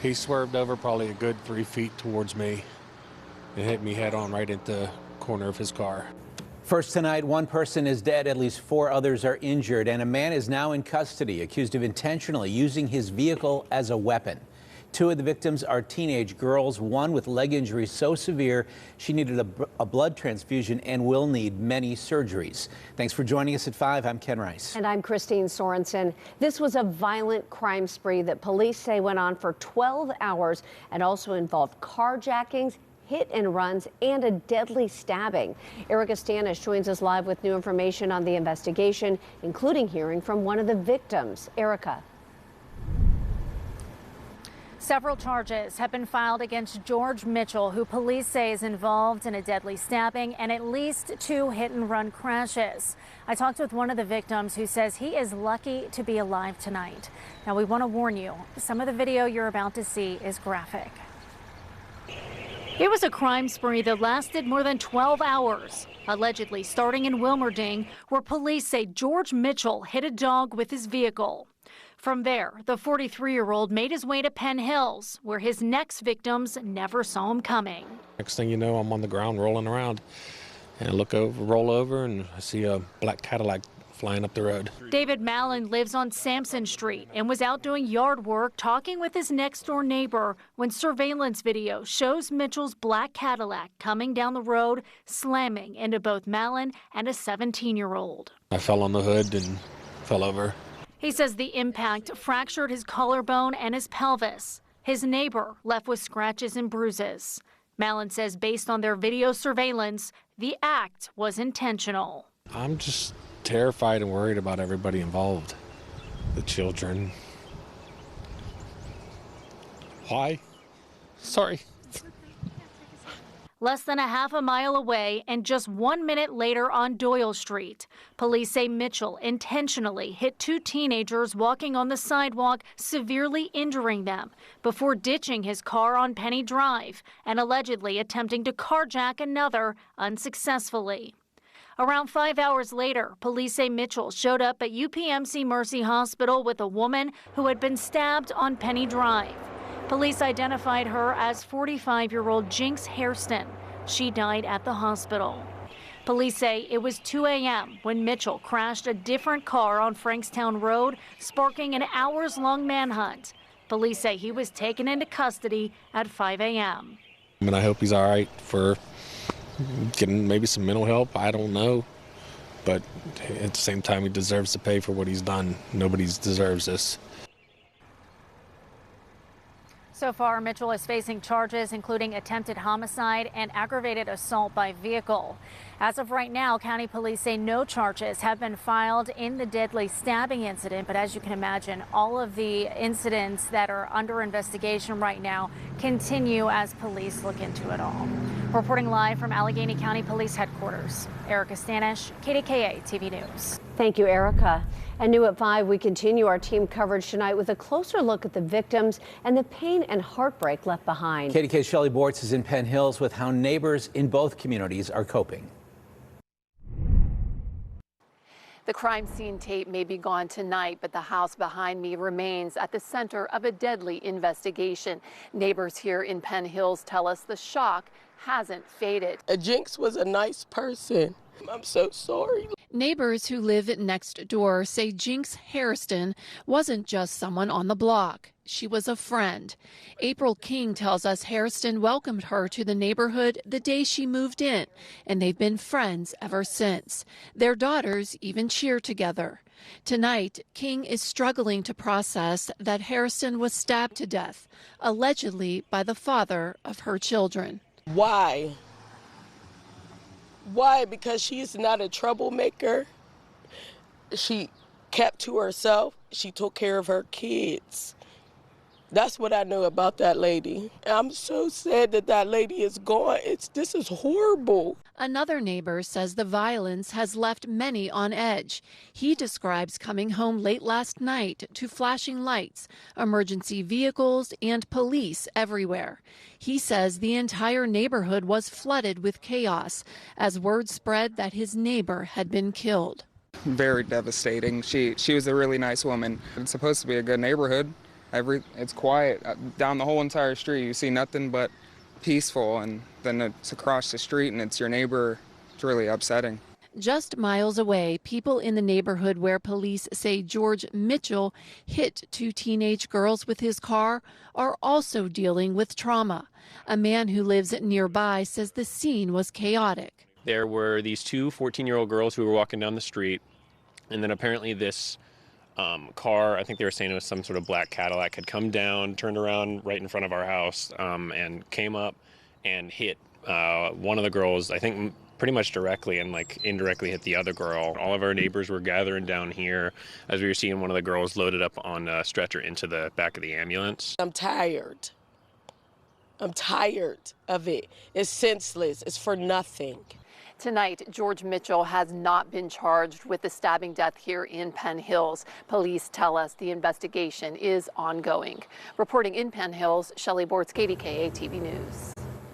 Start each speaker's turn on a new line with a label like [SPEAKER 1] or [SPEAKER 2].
[SPEAKER 1] He swerved over probably a good 3 feet towards me and hit me head on right at the corner of his car.
[SPEAKER 2] First tonight, one person is dead, at least 4 others are injured, and a man is now in custody accused of intentionally using his vehicle as a weapon. 2 of the victims are teenage girls, one with leg injuries so severe she needed a blood transfusion and will need many surgeries. Thanks for joining us at 5. I'm Ken Rice.
[SPEAKER 3] And I'm Christine Sorensen. This was a violent crime spree that police say went on for 12 hours and also involved carjackings, hit and runs, and a deadly stabbing. Erica Stanish joins us live with new information on the investigation, including hearing from one of the victims. Erica.
[SPEAKER 4] Several charges have been filed against George Mitchell, who police say is involved in a deadly stabbing and at least 2 hit-and-run crashes. I talked with one of the victims who says he is lucky to be alive tonight. Now, we want to warn you, some of the video you're about to see is graphic. It was a crime spree that lasted more than 12 hours, allegedly starting in Wilmerding, where police say George Mitchell hit a dog with his vehicle. From there, the 43-year-old made his way to Penn Hills, where his next victims never saw him coming.
[SPEAKER 1] Next thing you know, I'm on the ground rolling around, and I roll over, and I see a black Cadillac flying up the road.
[SPEAKER 4] David Mallon lives on Sampson Street and was out doing yard work talking with his next-door neighbor when surveillance video shows Mitchell's black Cadillac coming down the road, slamming into both Mallon and a 17-year-old.
[SPEAKER 1] I fell on the hood and fell over.
[SPEAKER 4] He says the impact fractured his collarbone and his pelvis. His neighbor left with scratches and bruises. Mallon says based on their video surveillance, the act was intentional.
[SPEAKER 1] I'm just terrified and worried about everybody involved. The children. Why? Sorry.
[SPEAKER 4] Less than a half a mile away and just 1 minute later on Doyle Street, police say Mitchell intentionally hit 2 teenagers walking on the sidewalk, severely injuring them before ditching his car on Penny Drive and allegedly attempting to carjack another unsuccessfully. Around 5 hours later, police say Mitchell showed up at UPMC Mercy Hospital with a woman who had been stabbed on Penny Drive. Police identified her as 45-year-old Jinx Hairston. She died at the hospital. Police say it was 2 a.m. when Mitchell crashed a different car on Frankstown Road, sparking an hours-long manhunt. Police say he was taken into custody at 5 a.m.
[SPEAKER 1] And I hope he's all right for getting maybe some mental help. I don't know. But at the same time, he deserves to pay for what he's done. Nobody deserves this.
[SPEAKER 4] So far, Mitchell is facing charges including attempted homicide and aggravated assault by vehicle. As of right now, county police say no charges have been filed in the deadly stabbing incident. But as you can imagine, all of the incidents that are under investigation right now continue as police look into it all. Reporting live from Allegheny County Police Headquarters, Erica Stanish, KDKA-TV News.
[SPEAKER 3] Thank you, Erica. And new at 5, we continue our team coverage tonight with a closer look at the victims and the pain and heartbreak left behind.
[SPEAKER 2] KDK's Shelley Bortz is in Penn Hills with how neighbors in both communities are coping.
[SPEAKER 5] The crime scene tape may be gone tonight, but the house behind me remains at the center of a deadly investigation. Neighbors here in Penn Hills tell us the shock hasn't faded.
[SPEAKER 6] Jinx was a nice person. I'm so sorry.
[SPEAKER 7] Neighbors who live next door say Jinx Hairston wasn't just someone on the block. She was a friend. April King tells us Hairston welcomed her to the neighborhood the day she moved in, and they've been friends ever since. Their daughters even cheer together. Tonight, King is struggling to process that Hairston was stabbed to death, allegedly by the father of her children.
[SPEAKER 6] Why? Why? Because she's not a troublemaker. She kept to herself. She took care of her kids. That's what I know about that lady. I'm so sad that that lady is gone. This is horrible.
[SPEAKER 7] Another neighbor says the violence has left many on edge. He describes coming home late last night to flashing lights, emergency vehicles, and police everywhere. He says the entire neighborhood was flooded with chaos as word spread that his neighbor had been killed.
[SPEAKER 8] Very devastating. She was a really nice woman. It's supposed to be a good neighborhood. It's quiet. Down the whole entire street, you see nothing but peaceful, and then it's across the street and it's your neighbor. It's really upsetting.
[SPEAKER 7] Just miles away, people in the neighborhood where police say George Mitchell hit 2 teenage girls with his car are also dealing with trauma. A man who lives nearby says the scene was chaotic.
[SPEAKER 9] There were these 2 14-year-old girls who were walking down the street, and then apparently this car, I think they were saying it was some sort of black Cadillac, had come down, turned around right in front of our house, and came up and hit one of the girls, I think pretty much directly, and like indirectly hit the other girl. All of our neighbors were gathering down here as we were seeing one of the girls loaded up on a stretcher into the back of the ambulance.
[SPEAKER 6] I'm tired. I'm tired of it. It's senseless. It's for nothing.
[SPEAKER 5] Tonight, George Mitchell has not been charged with the stabbing death here in Penn Hills. Police tell us the investigation is ongoing. Reporting in Penn Hills, Shelley Bortz, KDKA-TV News.